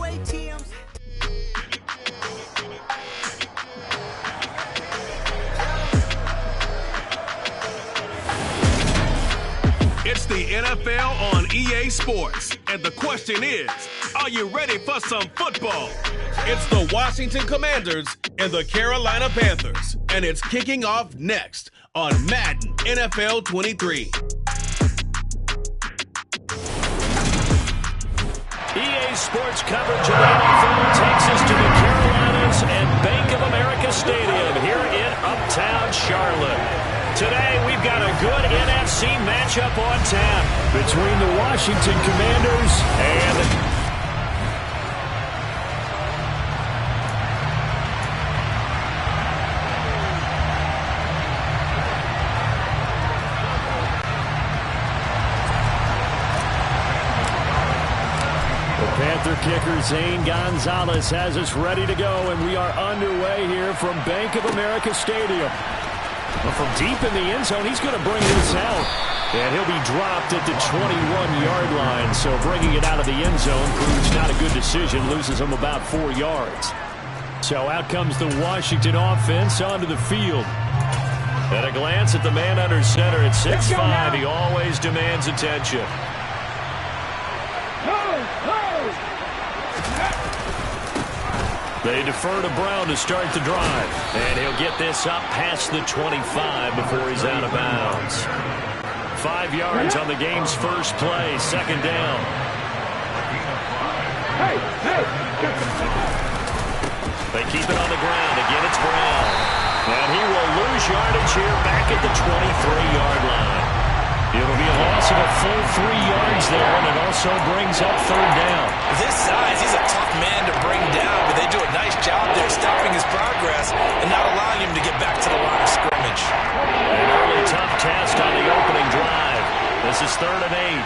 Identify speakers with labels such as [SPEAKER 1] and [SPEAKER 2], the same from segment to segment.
[SPEAKER 1] ATMs.
[SPEAKER 2] It's the NFL on EA Sports, and the question is, are you ready for some football? It's the Washington Commanders and the Carolina Panthers, and it's kicking off next on Madden NFL 23.
[SPEAKER 3] EA Sports coverage of the NFL takes us to the Carolinas and Bank of America Stadium here in Uptown Charlotte. Today, we've got a good NFC matchup on tap between the Washington Commanders and Panther kicker Zane Gonzalez has us ready to go, and we are underway here from Bank of America Stadium. Well, from deep in the end zone, he's going to bring this out, and he'll be dropped at the 21-yard line. So bringing it out of the end zone proves not a good decision, loses him about 4 yards. So out comes the Washington offense onto the field. At a glance at the man under center at 6'5", he always demands attention. They defer to Brown to start the drive. And he'll get this up past the 25 before he's out of bounds. 5 yards on the game's first play, second down. They keep it on the ground. Again, it's Brown. And he will lose yardage here back at the 23-yard line. It'll be a loss of a full 3 yards there, and it also brings up third down.
[SPEAKER 4] With his size, he's a tough man to bring down, but they do a nice job there stopping his progress and not allowing him to get back to the line of scrimmage.
[SPEAKER 3] An early tough test on the opening drive. This is 3rd and 8.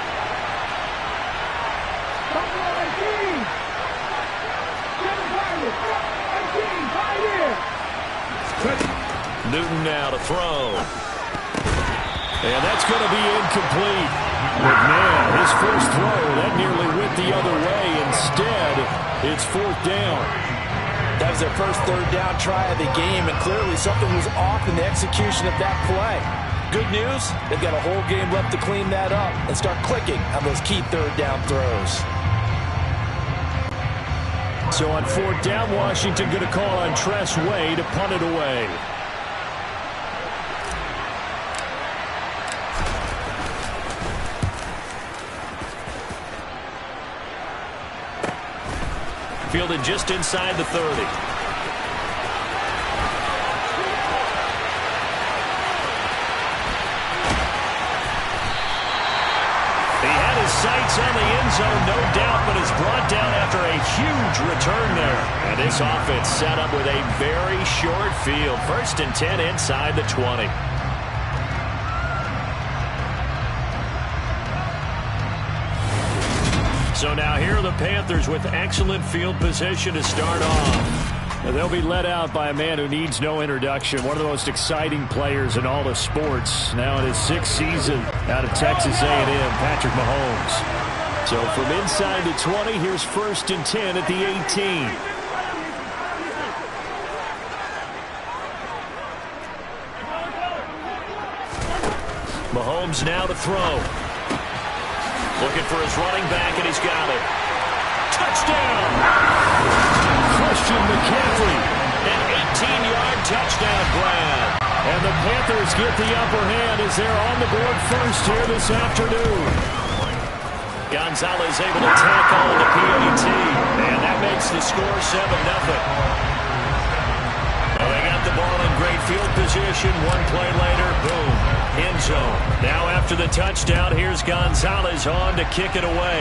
[SPEAKER 3] Newton now to throw. And that's going to be incomplete. But, man, his first throw, that nearly went the other way. Instead, it's 4th down.
[SPEAKER 4] That was their first 3rd down try of the game, and clearly something was off in the execution of that play. Good news, they've got a whole game left to clean that up and start clicking on those key 3rd down throws.
[SPEAKER 3] So on 4th down, Washington going to call on Tress Way to punt it away. Fielded just inside the 30. He had his sights on the end zone, no doubt, but is brought down after a huge return there. And this offense set up with a very short field. 1st and 10 inside the 20. So now here are the Panthers with excellent field position to start off. And they'll be led out by a man who needs no introduction, one of the most exciting players in all of sports. Now in his 6th season out of Texas A&M, Patrick Mahomes. So from inside the 20, here's 1st and 10 at the 18. Mahomes now to throw. Looking for his running back, and he's got it. Touchdown! Christian McCaffrey. An 18-yard touchdown grab. And the Panthers get the upper hand as they're on the board first here this afternoon. Gonzalez able to tack on the PAT. And that makes the score 7-0. Well, they got the ball in great field position. One play later, boom, end zone. Now after the touchdown, here's Gonzalez on to kick it away.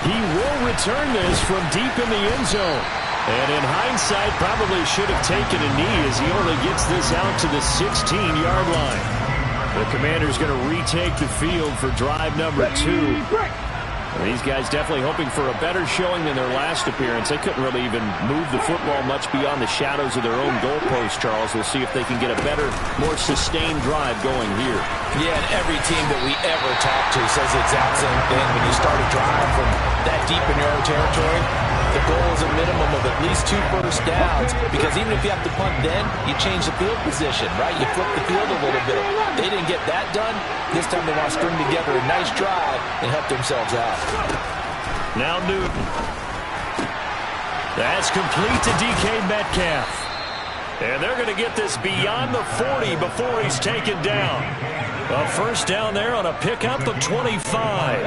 [SPEAKER 3] He will return this from deep in the end zone. And in hindsight, probably should have taken a knee as he only gets this out to the 16-yard line. The Commanders going to retake the field for drive number 2. These guys definitely hoping for a better showing than their last appearance. They couldn't really even move the football much beyond the shadows of their own goalpost, Charles. We'll see if they can get a better, more sustained drive going here.
[SPEAKER 4] Yeah, and every team that we ever talk to says the exact same thing. When you start a drive from deep in your own territory, the goal is a minimum of at least 2 first downs, because even if you have to punt then, you change the field position, right? You flip the field a little bit. They didn't get that done. This time they want to string together a nice drive and help themselves out.
[SPEAKER 3] Now Newton. That's complete to DK Metcalf. And they're going to get this beyond the 40 before he's taken down. A first down there on a pickup of 25.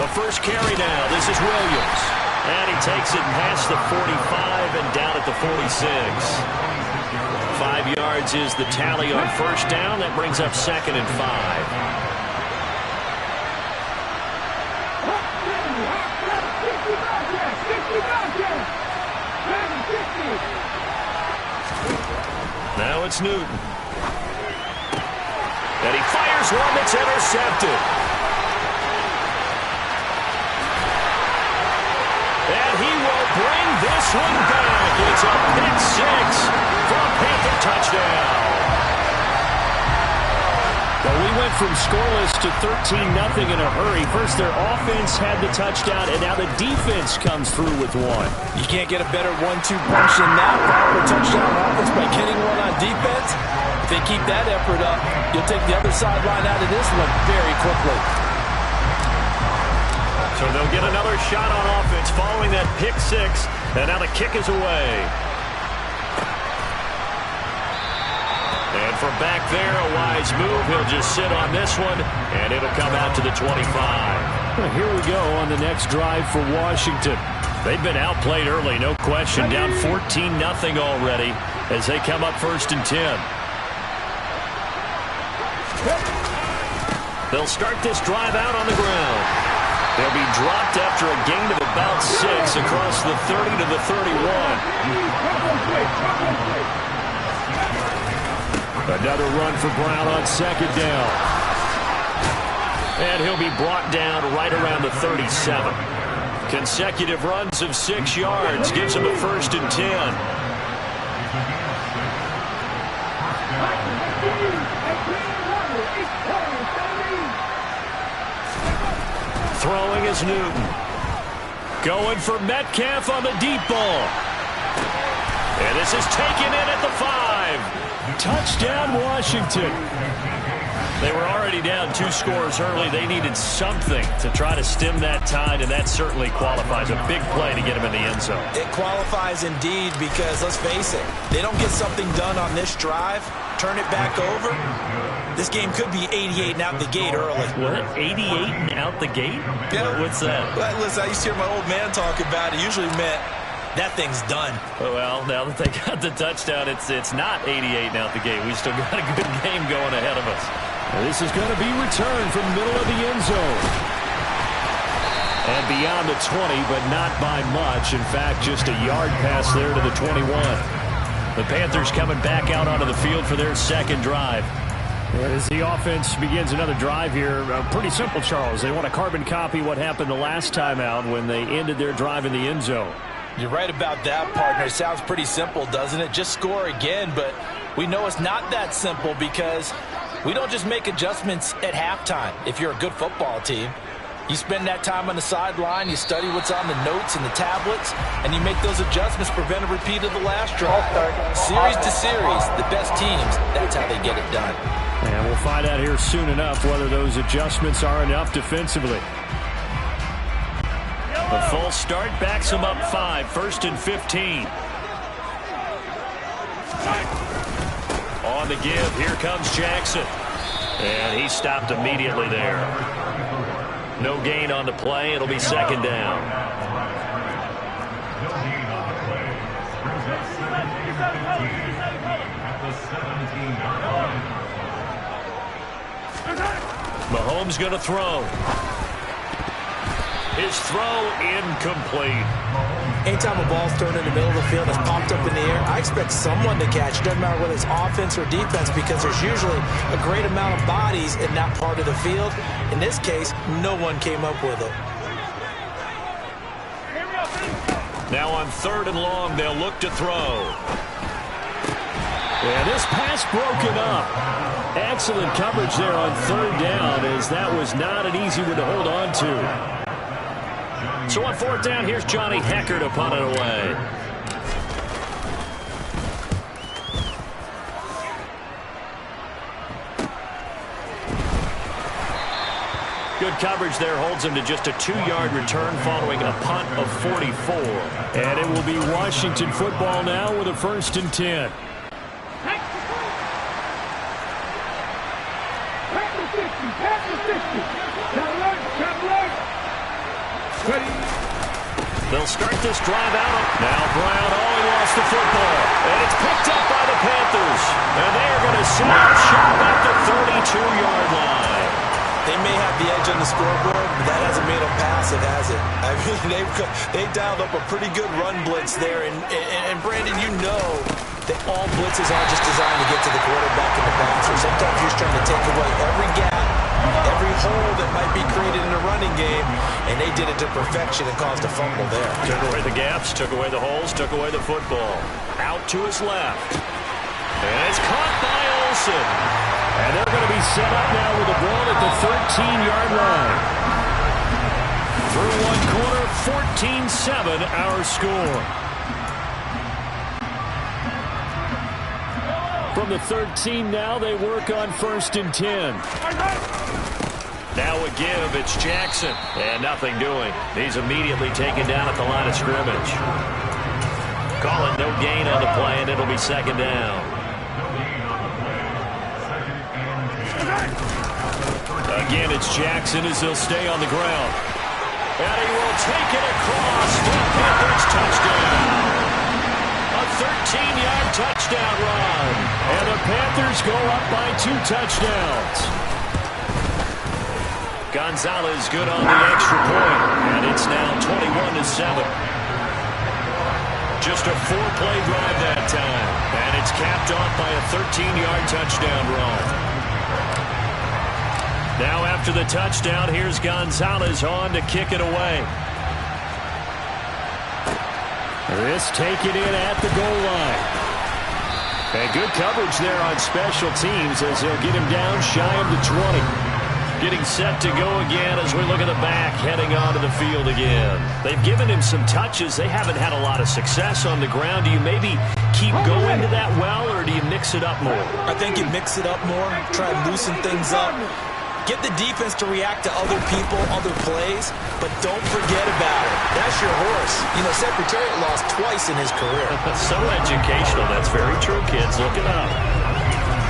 [SPEAKER 3] The first carry now. This is Williams. And he takes it past the 45 and down at the 46. 5 yards is the tally on first down. That brings up 2nd and 5. Now it's Newton. And he fires one that's intercepted. And he will bring this one back. It's a pick 6 for a Panther touchdown. Well, we went from scoreless to 13-0 in a hurry. First, their offense had the touchdown, and now the defense comes through with one.
[SPEAKER 4] You can't get a better 1-2 punch than that. Proper touchdown offense by getting one on defense. If they keep that effort up, you'll take the other sideline out of this one very quickly.
[SPEAKER 3] So they'll get another shot on offense following that pick 6, and now the kick is away. And from back there, a wise move. He'll just sit on this one, and it'll come out to the 25. Well, here we go on the next drive for Washington. They've been outplayed early, no question. Down 14-0 already as they come up 1st and 10. They'll start this drive out on the ground. They'll be dropped after a gain of about 6 across the 30 to the 31. Another run for Brown on 2nd down. And he'll be brought down right around the 37. Consecutive runs of 6 yards gives him a 1st and 10. Throwing is Newton. Going for Metcalf on the deep ball. And this is taken in at the 5. Touchdown, Washington. They were already down 2 scores early. They needed something to try to stem that tide, and that certainly qualifies. A big play to get him in the end zone.
[SPEAKER 4] It qualifies indeed because, let's face it, they don't get something done on this drive, turn it back over, this game could be 88 and out the gate early.
[SPEAKER 3] What? 88 and out the gate?
[SPEAKER 4] Yeah.
[SPEAKER 3] What's that?
[SPEAKER 4] Well, listen, I used to hear my old man talk about it. Usually meant that thing's done.
[SPEAKER 3] Well, now that they got the touchdown, it's not 88 and out the gate. We still got a good game going ahead of us. This is going to be returned from the middle of the end zone. And beyond the 20, but not by much. In fact, just a yard pass there to the 21. The Panthers coming back out onto the field for their 2nd drive. And as the offense begins another drive here, pretty simple, Charles. They want to carbon copy what happened the last time out when they ended their drive in the end zone.
[SPEAKER 4] You're right about that, partner. It sounds pretty simple, doesn't it? Just score again, but we know it's not that simple because we don't just make adjustments at halftime. If you're a good football team, you spend that time on the sideline, you study what's on the notes and the tablets, and you make those adjustments, prevent a repeat of the last drive. Series to series, the best teams, that's how they get it done.
[SPEAKER 3] And we'll find out here soon enough whether those adjustments are enough defensively. The false start backs him up 5, 1st and 15. On the give, here comes Jackson. And he stopped immediately there. No gain on the play. It'll be 2nd down. Mahomes going to throw. His throw incomplete.
[SPEAKER 4] Anytime a ball's thrown in the middle of the field, it's popped up in the air, I expect someone to catch. It doesn't matter whether it's offense or defense because there's usually a great amount of bodies in that part of the field. In this case, no one came up with it.
[SPEAKER 3] Now on 3rd and long, they'll look to throw. And this pass broken up. Excellent coverage there on third down, as that was not an easy one to hold on to. So on fourth down, here's Johnny Hecker to punt it away. Good coverage there holds him to just a 2-yard return following a punt of 44. And it will be Washington football now with a 1st and 10. They'll start this drive out. Now Brown, he lost the football. And it's picked up by the Panthers. And they are going to set up shop at the 32-yard line.
[SPEAKER 4] They may have the edge on the scoreboard, but that hasn't made them pass it, has it? I mean, they dialed up a pretty good run blitz there. And Brandon, you know that all blitzes aren't just designed to get to the quarterback in the passer. Sometimes you're just trying to take away every gap, every hole that might be created in a running game, and they did it to perfection and caused a fumble there.
[SPEAKER 3] Took away the gaps, took away the holes, took away the football. Out to his left. And it's caught by Olsen. And they're going to be set up now with the ball at the 13-yard line. Through one quarter, 14-7 our score. From the 13 now, they work on 1st and 10. Now a give, it's Jackson. And nothing doing. He's immediately taken down at the line of scrimmage. Call it no gain on the play, and it'll be 2nd down. Again, it's Jackson as he'll stay on the ground. And he will take it across for a Panthers touchdown. A 13-yard touchdown run. And the Panthers go up by 2 touchdowns. Gonzalez good on the extra point. And it's now 21-7. Just a 4-play drive that time. And it's capped off by a 13-yard touchdown run. Now after the touchdown, here's Gonzalez on to kick it away. This taken in at the goal line. And good coverage there on special teams as he'll get him down shy of the 20. Getting set to go again as we look at the back heading onto the field again. They've given him some touches. They haven't had a lot of success on the ground. Do you maybe keep going to that well, or do you mix it up more?
[SPEAKER 4] I think you mix it up more, try and loosen things up. Get the defense to react to other people, other plays, but don't forget about it. That's your horse. You know, Secretariat lost twice in his career.
[SPEAKER 3] So educational. That's very true, kids. Look it up.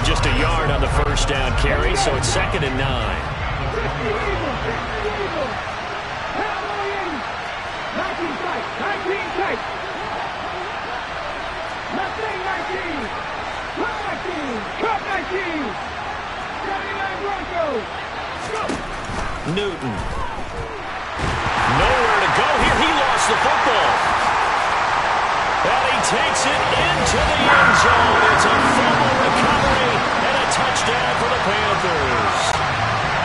[SPEAKER 3] Just a yard on the 1st down carry, so it's 2nd and 9.
[SPEAKER 1] 19 tight. 19. 79 Broncos.
[SPEAKER 3] Newton. Nowhere to go here. He lost the football. And he takes it into the end zone. It's a fumble recovery and a touchdown for the Panthers.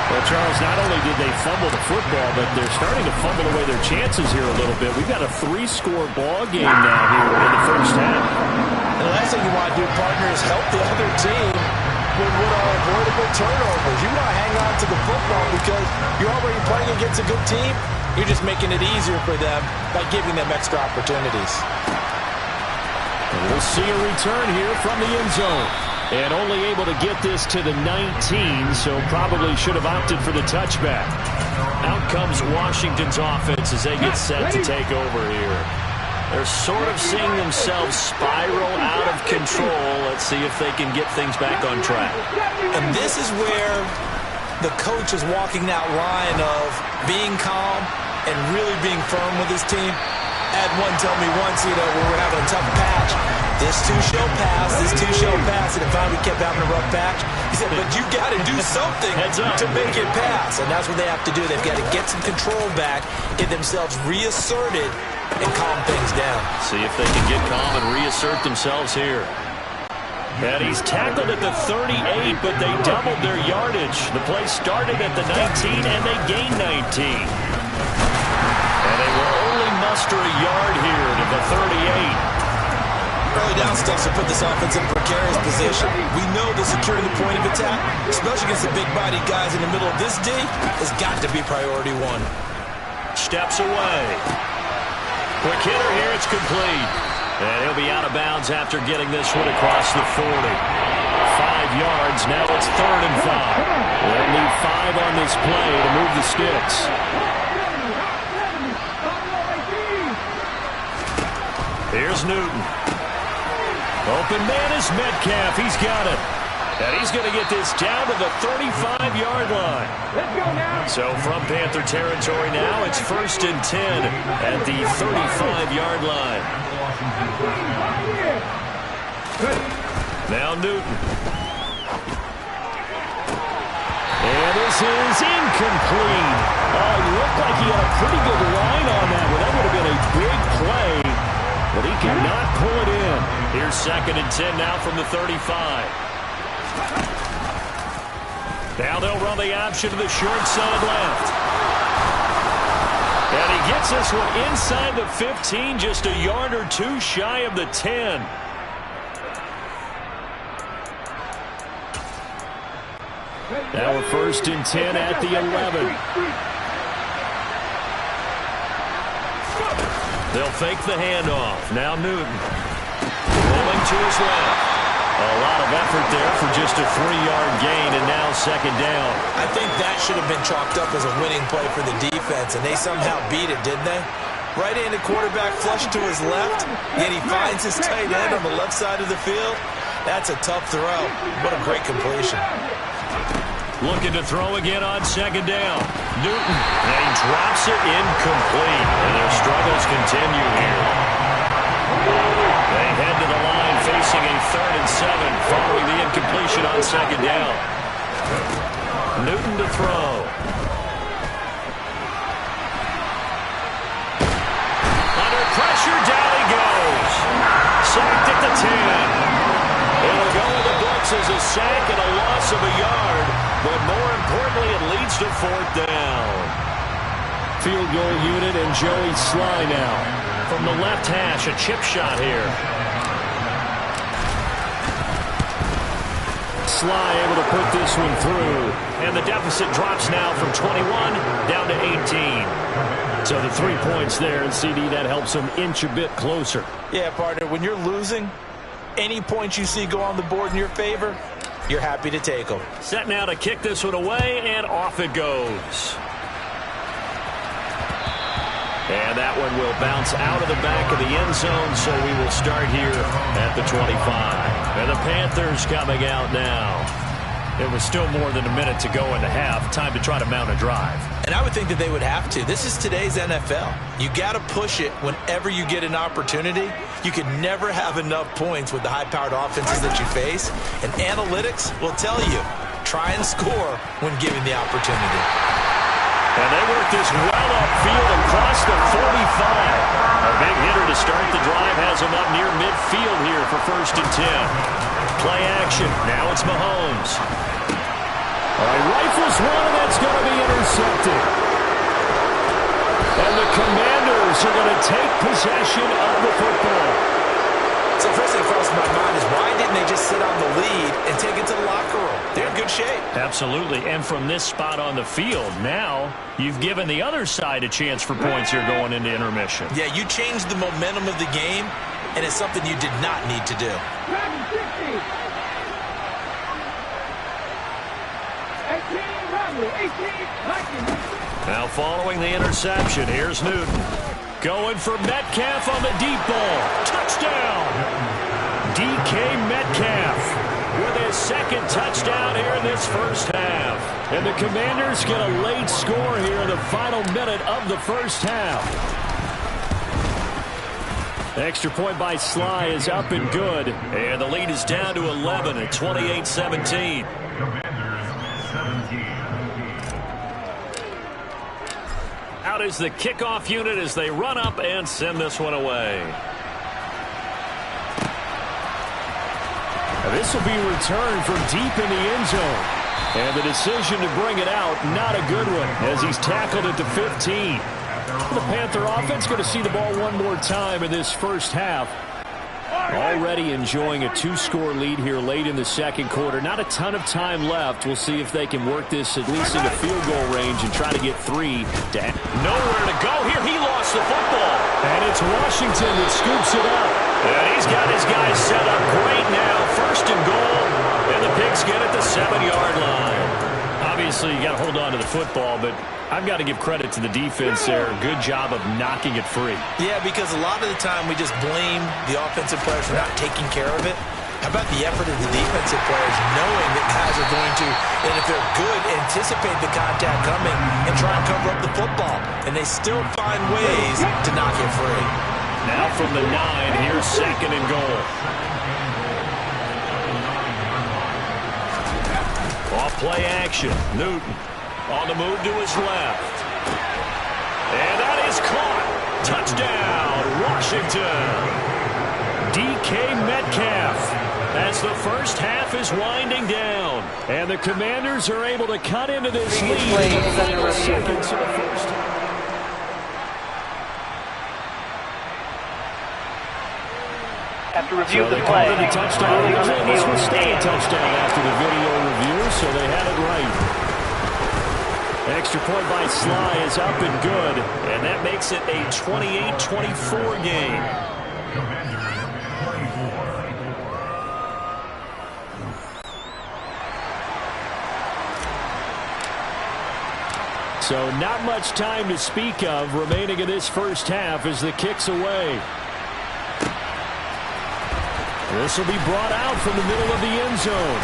[SPEAKER 3] Well, Charles, not only did they fumble the football, but they're starting to fumble away their chances here a little bit. We've got a 3-score ball game now here in the 1st half.
[SPEAKER 4] And the last thing you want to do, partner, is help the other team with what are avoidable turnovers. You want to hang on to the football because you're already playing against a good team. You're just making it easier for them by giving them extra opportunities.
[SPEAKER 3] And we'll see a return here from the end zone. And only able to get this to the 19, so probably should have opted for the touchback. Out comes Washington's offense as they get set to take over here. They're sort of seeing themselves spiral out of control. Let's see if they can get things back on track.
[SPEAKER 4] And this is where the coach is walking that line of being calm and really being firm with his team. I had one tell me once, when we're having a tough patch, this too shall pass, and if we kept having a rough patch, he said, but you got to do something to make it pass. And that's what they have to do. They've got to get some control back, get themselves reasserted, and calm things down.
[SPEAKER 3] See if they can get calm and reassert themselves here. And he's tackled at the 38, but they doubled their yardage. The play started at the 19, and they gained 19. And they will only muster a yard here to the 38.
[SPEAKER 4] Early down stuff to put this offense in a precarious position. We know that securing the point of attack, especially against the big-bodied guys in the middle of this D, has got to be priority one.
[SPEAKER 3] Steps away. Quick hitter here, it's complete. And he'll be out of bounds after getting this one across the 40. 5 yards, now it's 3rd and 5. They'll need 5 on this play to move the sticks. Here's Newton. Open man is Metcalf. He's got it. And he's going to get this down to the 35-yard line.
[SPEAKER 1] Let's go now.
[SPEAKER 3] So from Panther territory now, it's 1st and 10 at the 35-yard line. Now Newton. And this is incomplete. Oh, it looked like he had a pretty good line on that one. That would have been a big play, but he cannot pull it in. Here's 2nd and 10 now from the 35. Now they'll run the option to the short side left. And he gets this one inside the 15, just a yard or 2 shy of the 10. Now we're 1st and 10 at the 11. They'll fake the handoff. Now Newton. Rolling to his left. A lot of effort there for just a 3-yard gain, and now 2nd down.
[SPEAKER 4] I think that should have been chalked up as a winning play for the defense, and they somehow beat it, didn't they? Right-handed quarterback flushed to his left, yet he finds his tight end on the left side of the field. That's a tough throw. What a great completion.
[SPEAKER 3] Looking to throw again on 2nd down. Newton, and he drops it incomplete, and their struggles continue here. They head to the line facing a 3rd and 7 following the incompletion on 2nd down. Newton to throw. Under pressure, down he goes. Sacked at the 10. It'll go in the books as a sack and a loss of a yard, but more importantly, it leads to 4th down. Field goal unit and Joey Sly now. From the left hash, a chip shot here. Sly able to put this one through. And the deficit drops now from 21 down to 18. So the 3 points there, and CD, that helps them inch a bit closer.
[SPEAKER 4] Yeah, partner, when you're losing, any points you see go on the board in your favor, you're happy to take them.
[SPEAKER 3] Set now to kick this one away, and off it goes. And that one will bounce out of the back of the end zone, so we will start here at the 25. And the Panthers coming out now. It was still more than a minute to go in the half. Time to try to mount a drive.
[SPEAKER 4] And I would think that they would have to. This is today's NFL. You got to push it whenever you get an opportunity. You can never have enough points with the high-powered offenses that you face. And analytics will tell you, try and score when given the opportunity.
[SPEAKER 3] And they work this well upfield across the 45. A big hitter to start the drive has him up near midfield here for 1st and 10. Play action. Now it's Mahomes. All right, rifles one, and that's going to be intercepted. And the Commanders are going to take possession of the football.
[SPEAKER 4] So first thing across my mind is, why didn't they just sit on the lead and take it to the locker room? They're in good shape.
[SPEAKER 3] Absolutely. And from this spot on the field, now you've given the other side a chance for points here going into intermission.
[SPEAKER 4] Yeah, you changed the momentum of the game, and it's something you did not need to do.
[SPEAKER 1] 18,
[SPEAKER 3] now following the interception, here's Newton. Going for Metcalf on the deep ball. Touchdown! DK Metcalf with his 2nd touchdown here in this 1st half. And the Commanders get a late score here in the final minute of the 1st half. Extra point by Sly is up and good. And the lead is down to 11 at 28-17. Out is the kickoff unit as they run up and send this one away. Now this will be returned from deep in the end zone. And the decision to bring it out, not a good one, as he's tackled at the 15. The Panther offense going to see the ball one more time in this 1st half. Already enjoying a 2-score lead here late in the second quarter. Not a ton of time left. We'll see if they can work this at least into field goal range and try to get 3. Nowhere to go here. He lost the football. And it's Washington that scoops it up. And he's got his guys set up great now. 1st and goal. And the Pigskin at the 7-yard line. Obviously, you got to hold on to the football, but I've got to give credit to the defense there. Good job of knocking it free.
[SPEAKER 4] Yeah, because a lot of the time we just blame the offensive players for not taking care of it. How about the effort of the defensive players knowing that guys are going to, and if they're good, anticipate the contact coming and try and cover up the football. And they still find ways to knock it free.
[SPEAKER 3] Now from the 9, here's 2nd and goal. Off play action. Newton on the move to his left. And that is caught. Touchdown, Washington. DK Metcalf as the first half is winding down. And the Commanders are able to cut into this lead in the final seconds of the first half.
[SPEAKER 5] After review of the play,
[SPEAKER 3] the touchdown. This will stay a touchdown after the video review, so they had it right. Extra point by Sly is up and good, and that makes it a 28-24 game. So not much time to speak of remaining in this first half as the kick's away. This will be brought out from the middle of the end zone.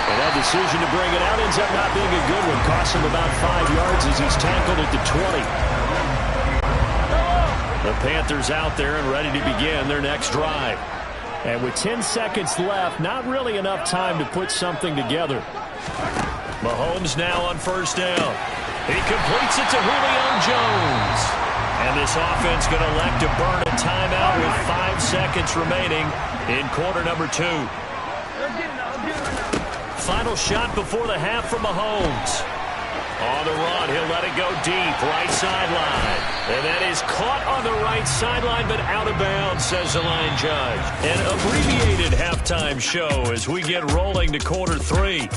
[SPEAKER 3] And that decision to bring it out ends up not being a good one. Costs him about 5 yards as he's tackled at the 20. The Panthers out there and ready to begin their next drive. And with 10 seconds left, not really enough time to put something together. Mahomes now on 1st down. He completes it to Julio Jones. And this offense going to elect to burn a timeout with 5 seconds remaining in quarter number 2. Final shot before the half from Mahomes. On the run, he'll let it go deep, right sideline. And that is caught on the right sideline, but out of bounds, says the line judge. An abbreviated halftime show as we get rolling to quarter 3.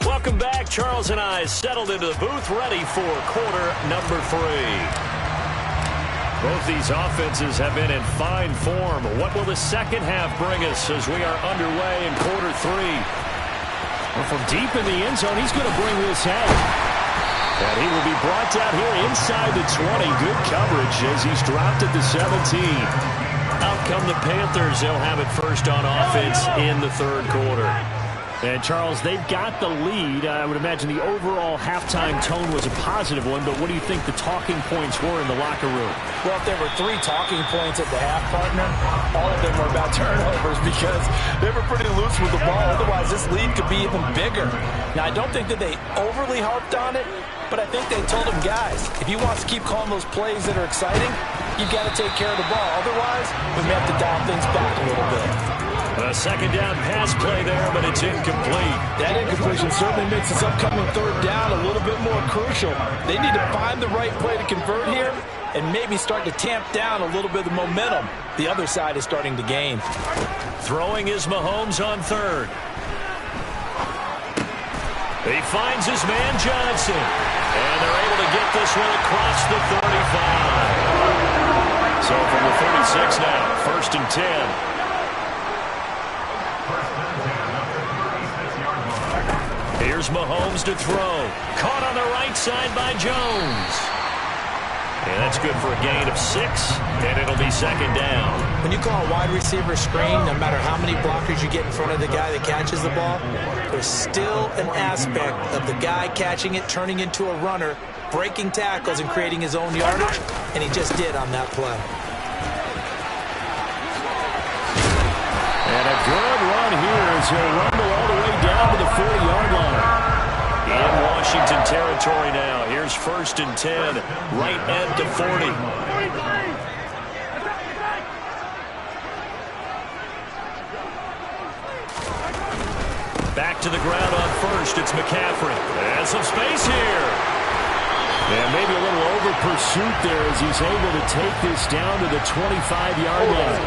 [SPEAKER 3] Welcome back. Charles and I settled into the booth, ready for quarter number 3. Both these offenses have been in fine form. What will the second half bring us as we are underway in quarter 3? Well, from deep in the end zone, he's going to bring this out. And he will be brought down here inside the 20. Good coverage as he's dropped at the 17. Out come the Panthers. They'll have it first on offense in the 3rd quarter. And, Charles, they've got the lead. I would imagine the overall halftime tone was a positive one, but what do you think the talking points were in the locker room?
[SPEAKER 4] Well, if there were 3 talking points at the half, partner, all of them were about turnovers because they were pretty loose with the ball. Otherwise, this lead could be even bigger. Now, I don't think that they overly harped on it, but I think they told them, guys, if you want to keep calling those plays that are exciting, you've got to take care of the ball. Otherwise, we may have to dial things back a little bit.
[SPEAKER 3] A 2nd down pass play there, but it's incomplete.
[SPEAKER 4] That incompletion certainly makes this upcoming 3rd down a little bit more crucial. They need to find the right play to convert here and maybe start to tamp down a little bit of momentum. The other side is starting to gain.
[SPEAKER 3] Throwing is Mahomes on 3rd. He finds his man Johnson. And they're able to get this one across the 35. So from the 36 now, 1st and 10. Here's Mahomes to throw. Caught on the right side by Jones. And that's good for a gain of 6, and it'll be 2nd down.
[SPEAKER 4] When you call a wide receiver screen, no matter how many blockers you get in front of the guy that catches the ball, there's still an aspect of the guy catching it, turning into a runner, breaking tackles and creating his own yardage, and he just did on that play.
[SPEAKER 3] And a good run here as he'll rumble all the way down to the 40-yard line. In Washington territory now. Here's 1st and 10, right at the 40. Back to the ground on 1st. It's McCaffrey. And some space here. And maybe a little over pursuit there as he's able to take this down to the 25-yard line.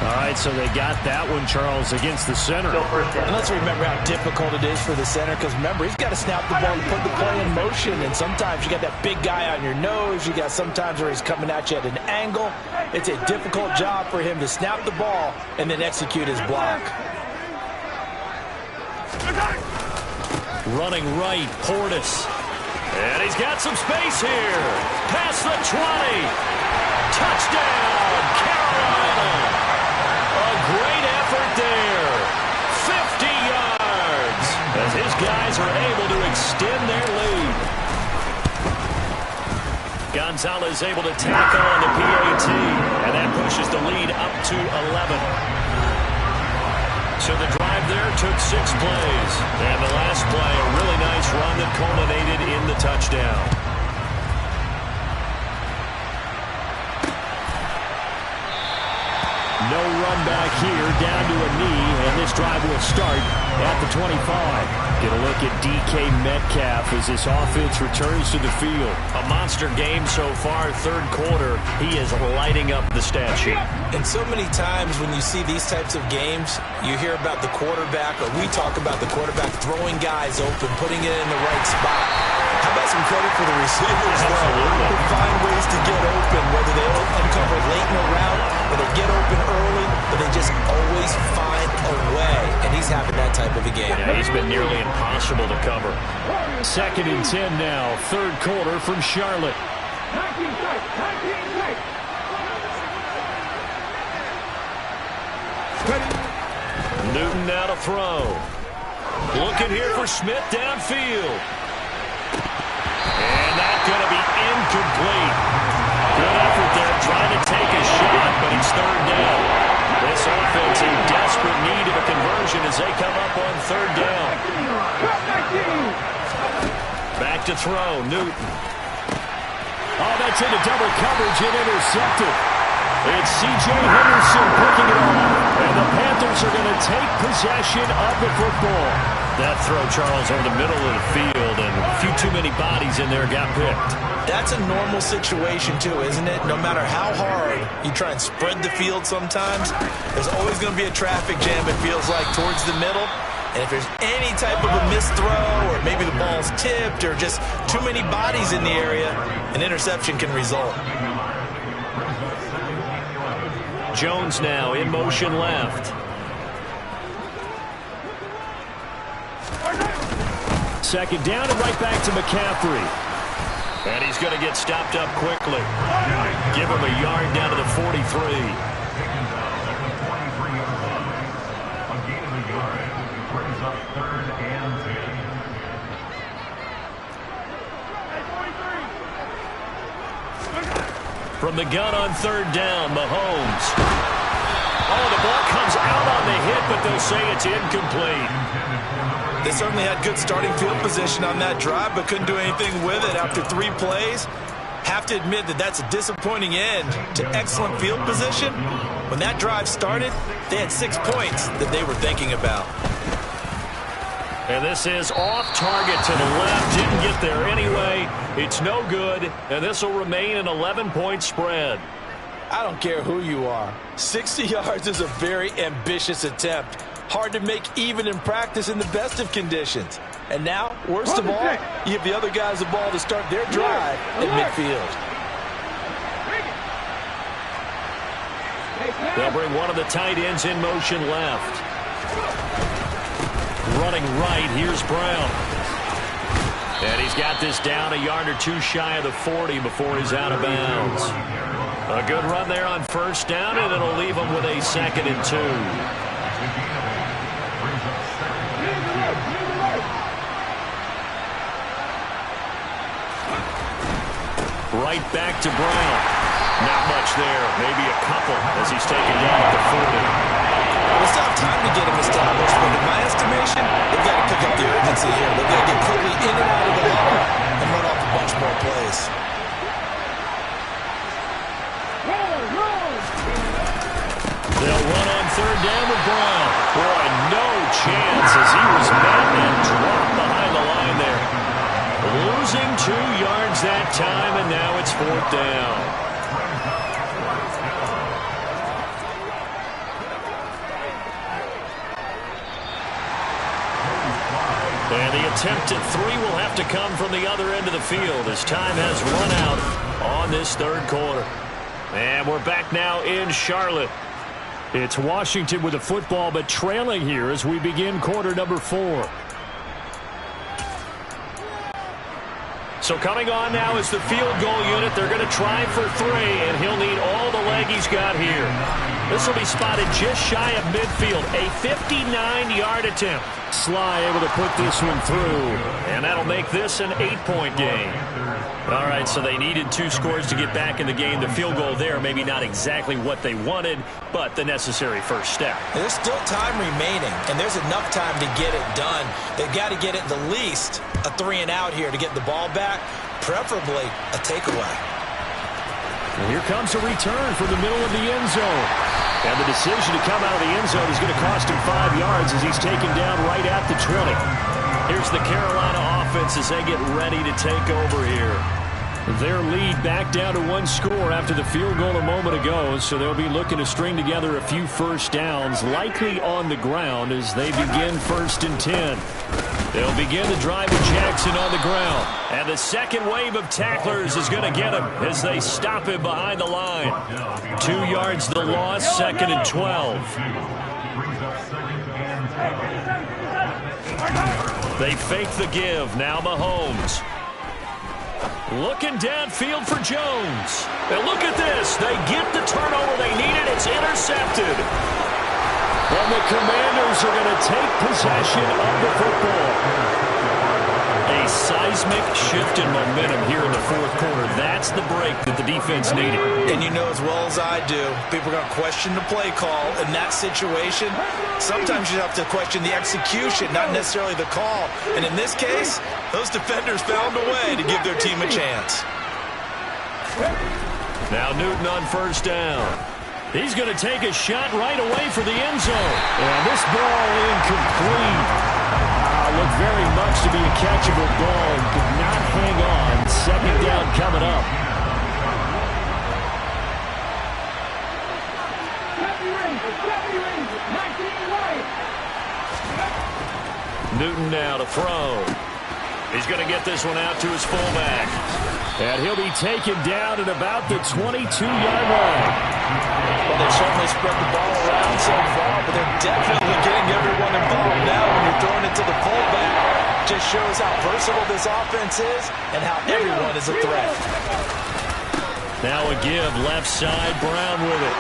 [SPEAKER 3] All right, so they got that one, Charles, against the center.
[SPEAKER 4] And let's remember how difficult it is for the center, because remember, he's got to snap the ball and put the play in motion, and sometimes you got that big guy on your nose. You got sometimes where he's coming at you at an angle. It's a difficult job for him to snap the ball and then execute his block.
[SPEAKER 3] Running right, Portis. And he's got some space here. Past the 20. Touchdown, Carolina. A great effort there. 50 yards. As his guys are able to extend their lead. Gonzalez able to tack on the PAT. And that pushes the lead up to 11. So the drive there took 6 plays. And the last play, a really nice run that culminated in the touchdown. No run back here, down to a knee, and this drive will start at the 25. Get a look at DK Metcalf as this offense returns to the field. A monster game so far, third quarter. He is lighting up the stat sheet.
[SPEAKER 4] And so many times when you see these types of games, you hear about the quarterback, or we talk about the quarterback throwing guys open, putting it in the right spot. How about some credit for the receivers, though? They find ways to get open, whether they uncover late in the route, or they get open early, but they just always find a way. And he's having that type of a game.
[SPEAKER 3] Yeah, he's been nearly impossible to cover. 2nd and 10 now, third quarter from Charlotte. Newton now to throw. Looking here for Smith downfield. And that's going to be incomplete. Good effort there, trying to take a shot, but he's third down. This offense in desperate need of a conversion as they come up on third down. Back to throw, Newton. Oh, that's into double coverage and intercepted. It's C.J. Henderson picking it off, and the Panthers are going to take possession of the football. That throw, Charles, over the middle of the field, and a few too many bodies in there got picked.
[SPEAKER 4] That's a normal situation, too, isn't it? No matter how hard you try and spread the field sometimes, there's always going to be a traffic jam, it feels like, towards the middle. And if there's any type of a missed throw, or maybe the ball's tipped, or just too many bodies in the area, an interception can result.
[SPEAKER 3] Jones now in motion left. Second down and right back to McCaffrey. And he's going to get stopped up quickly. Give him a yard down to the 43. From the gun on third down, Mahomes. Oh, the ball comes out on the hit, but they'll say it's incomplete.
[SPEAKER 4] They certainly had good starting field position on that drive, but couldn't do anything with it after 3 plays. Have to admit that that's a disappointing end to excellent field position. When that drive started, they had 6 points that they were thinking about.
[SPEAKER 3] And this is off target to the left. Didn't get there anyway. It's no good, and this will remain an 11-point spread.
[SPEAKER 4] I don't care who you are. 60 yards is a very ambitious attempt. Hard to make even in practice in the best of conditions. And now, worst of all, you give the other guys the ball to start their drive at midfield.
[SPEAKER 3] They'll bring one of the tight ends in motion left. Running right, here's Brown. And he's got this down a yard or 2 shy of the 40 before he's out of bounds. A good run there on first down, and it'll leave him with a 2nd and 2. Right back to Brown. Not much there, maybe a couple as he's taken down at the 40.
[SPEAKER 4] We'll still have time to get him established, but in my estimation, they've got to pick up the urgency here. They've got to get quickly in and out of the huddle and run off a bunch more plays.
[SPEAKER 3] They'll run on third down with Brown. Boy, no chance as he was met and dropped behind losing 2 yards that time, and now it's 4th down. And the attempt at 3 will have to come from the other end of the field as time has run out on this 3rd quarter. And we're back now in Charlotte. It's Washington with the football, but trailing here as we begin quarter number 4. So coming on now is the field goal unit. They're going to try for 3, and he'll need all the leg he's got here. This will be spotted just shy of midfield. A 59-yard attempt. Sly able to put this one through, and that'll make this an 8-point game. All right, so they needed 2 scores to get back in the game. The field goal there, maybe not exactly what they wanted, but the necessary first step.
[SPEAKER 4] There's still time remaining, and there's enough time to get it done. They've got to get at the least a 3-and-out here to get the ball back, preferably a takeaway.
[SPEAKER 3] And here comes a return from the middle of the end zone. And the decision to come out of the end zone is going to cost him 5 yards as he's taken down right at the 20. Here's the Carolina offense as they get ready to take over here. Their lead back down to 1 score after the field goal a moment ago, so they'll be looking to string together a few first downs, likely on the ground as they begin 1st and 10. They'll begin the drive with Jackson on the ground. And the second wave of tacklers is going to get him as they stop him behind the line. 2 yards the loss, 2nd and 12. They fake the give. Now Mahomes. Looking downfield for Jones. And look at this. They get the turnover they needed. It's intercepted. And the Commanders are going to take possession of the football. A seismic shift in momentum here in the 4th quarter. That's the break that the defense needed.
[SPEAKER 4] And you know as well as I do, people are going to question the play call in that situation. Sometimes you have to question the execution, not necessarily the call. And in this case, those defenders found a way to give their team a chance.
[SPEAKER 3] Now Newton on 1st down. He's going to take a shot right away for the end zone. And this ball incomplete. Looked very much to be a catchable ball. Did not hang on. 2nd down coming up. Newton now to throw. He's going to get this one out to his fullback. And he'll be taken down at about the 22-yard line.
[SPEAKER 4] Well, they've certainly spread the ball around so far, but they're definitely getting everyone involved now when you're throwing it to the fullback. Just shows how versatile this offense is and how everyone is a threat.
[SPEAKER 3] Now a give, left side, Brown with it.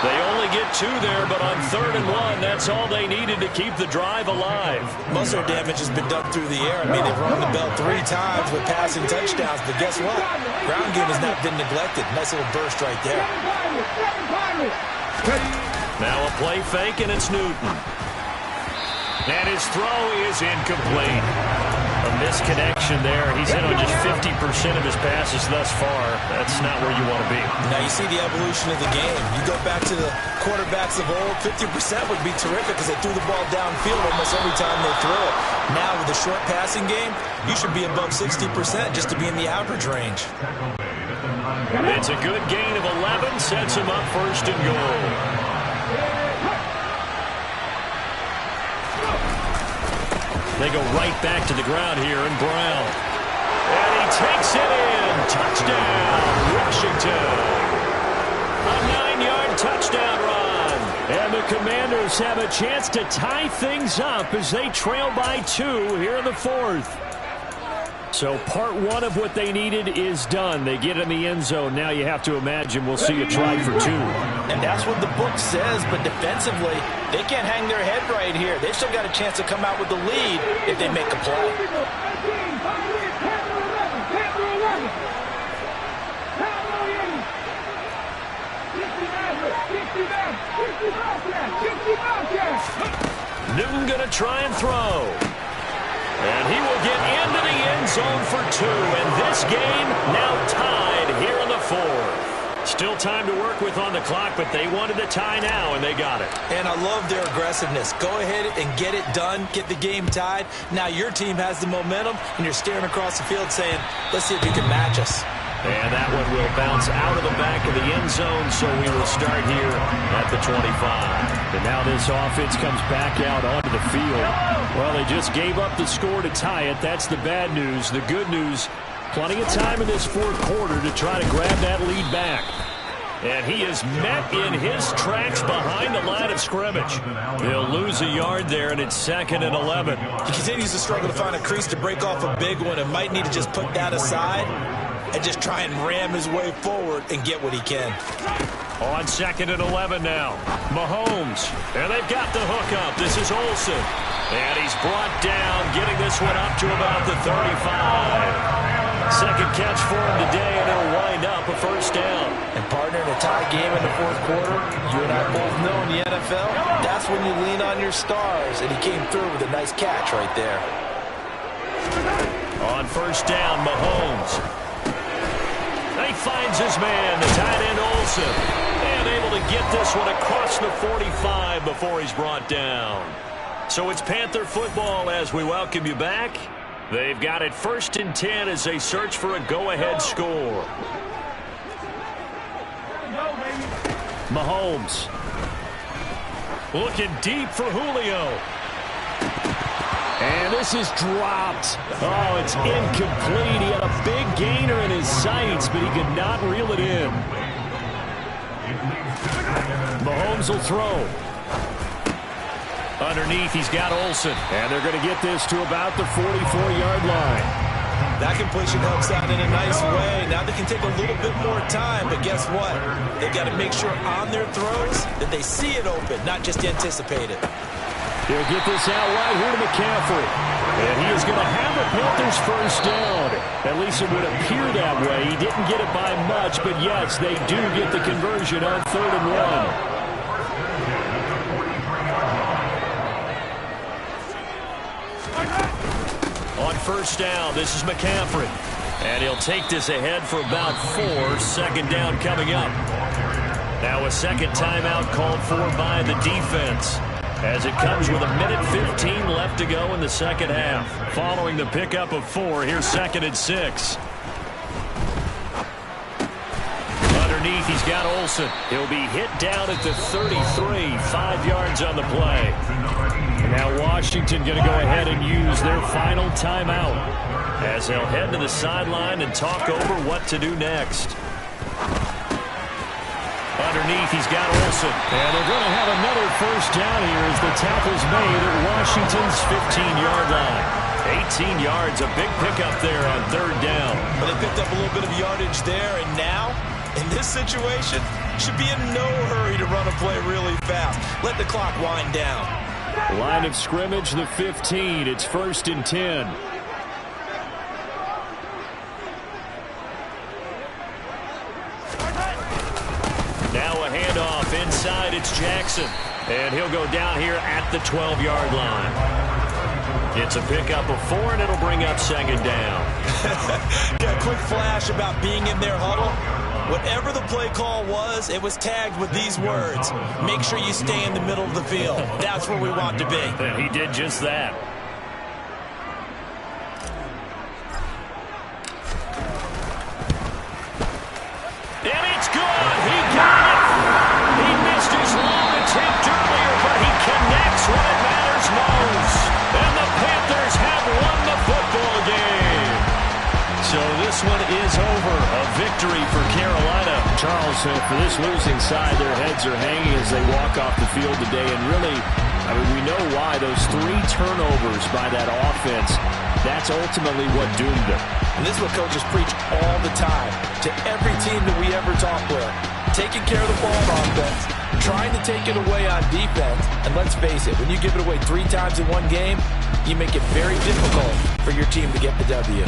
[SPEAKER 3] They only get 2 there, but on 3rd and 1, that's all they needed to keep the drive alive.
[SPEAKER 4] Most of their damage has been done through the air. I mean, they've rung the bell 3 times with passing touchdowns, but guess what? Ground game has not been neglected. Nice little burst right there.
[SPEAKER 3] Now a play fake, and it's Newton. And his throw is incomplete. A misconnection there. He's in on just 50% of his passes thus far. That's not where you want to be.
[SPEAKER 4] Now you see the evolution of the game. You go back to the quarterbacks of old, 50% would be terrific because they threw the ball downfield almost every time they threw it. Now with the short passing game, you should be above 60% just to be in the average range.
[SPEAKER 3] It's a good gain of 11, sets him up 1st and goal. They go right back to the ground here, and Brown. And he takes it in. Touchdown, Washington. A 9-yard touchdown run. And the Commanders have a chance to tie things up as they trail by 2 here in the 4th. So part 1 of what they needed is done. They get in the end zone. Now you have to imagine we'll see a try for 2.
[SPEAKER 4] And that's what the book says, but defensively, they can't hang their head right here. They've still got a chance to come out with the lead if they make a play.
[SPEAKER 3] Newton going to try and throw. And he will get into the end zone for 2. And this game now tied here in the 4th. Still time to work with on the clock, but they wanted the tie now, and they got it.
[SPEAKER 4] And I love their aggressiveness. Go ahead and get it done, get the game tied. Now your team has the momentum, and you're staring across the field saying, let's see if you can match us.
[SPEAKER 3] And that one will bounce out of the back of the end zone, so we will start here at the 25. And now this offense comes back out onto the field. Well, they just gave up the score to tie it. That's the bad news. The good news, plenty of time in this fourth quarter to try to grab that lead back. And he is met in his tracks behind the line of scrimmage. He'll lose a yard there, and it's 2nd and 11.
[SPEAKER 4] He continues to struggle to find a crease to break off a big one and might need to just put that aside and just try and ram his way forward and get what he can.
[SPEAKER 3] On 2nd and 11 now. Mahomes. And they've got the hook up. This is Olsen. And he's brought down, getting this one up to about the 35. Second catch for him today, and it'll wind up a first down.
[SPEAKER 4] And partner, in a tie game in the fourth quarter, you and I both know in the NFL, that's when you lean on your stars, and he came through with a nice catch right there.
[SPEAKER 3] On first down, Mahomes. He finds his man, the tight end Olsen, and able to get this one across the 45 before he's brought down. So it's Panther football as we welcome you back. They've got it 1st and 10 as they search for a go-ahead score. Mahomes looking deep for Julio. And this is dropped. Oh, it's incomplete. He had a big gainer in his sights, but he could not reel it in. Mahomes will throw. Underneath, he's got Olsen. And they're going to get this to about the 44-yard line.
[SPEAKER 4] That completion helps out in a nice way. Now they can take a little bit more time, but guess what? They've got to make sure on their throws that they see it open, not just anticipate it.
[SPEAKER 3] He'll get this out right here to McCaffrey. And he is going to have the Panthers first down. At least it would appear that way. He didn't get it by much, but yes, they do get the conversion on 3rd and 1. On first down, this is McCaffrey. And he'll take this ahead for about 4. 2nd down coming up. Now a second timeout called for by the defense, as it comes with 1:15 left to go in the second half. Following the pickup of 4, here's 2nd and 6. Underneath, he's got Olsen. He'll be hit down at the 33, 5 yards on the play. And now Washington going to go ahead and use their final timeout, as they'll head to the sideline and talk over what to do next. Underneath, he's got Olsen. And they're going to have another first down here as the tackle's made at Washington's 15-yard line. 18 yards, a big pickup there on 3rd down.
[SPEAKER 4] But they picked up a little bit of yardage there, and now, in this situation, should be in no hurry to run a play really fast. Let the clock wind down.
[SPEAKER 3] Line of scrimmage, the 15. It's 1st and 10. Now a handoff inside. It's Jackson. And he'll go down here at the 12-yard line. It's a pickup of 4, and it'll bring up 2nd down.
[SPEAKER 4] Yeah, quick flash about being in their huddle. Whatever the play call was, it was tagged with these words: make sure you stay in the middle of the field. That's where we want to be.
[SPEAKER 3] And he did just that. And it's good. He got it. He missed his long attempt earlier, but he connects when it matters most. And the Panthers have won the football game. So this one is over. A victory for Carolina. Charles, for this losing side, their heads are hanging as they walk off the field today. And really, I mean, we know why. Those 3 turnovers by that offense, that's ultimately what doomed them.
[SPEAKER 4] And this is what coaches preach all the time to every team that we ever talk with. Taking care of the ball on offense, trying to take it away on defense. And let's face it, when you give it away 3 times in one game, you make it very difficult for your team to get the W.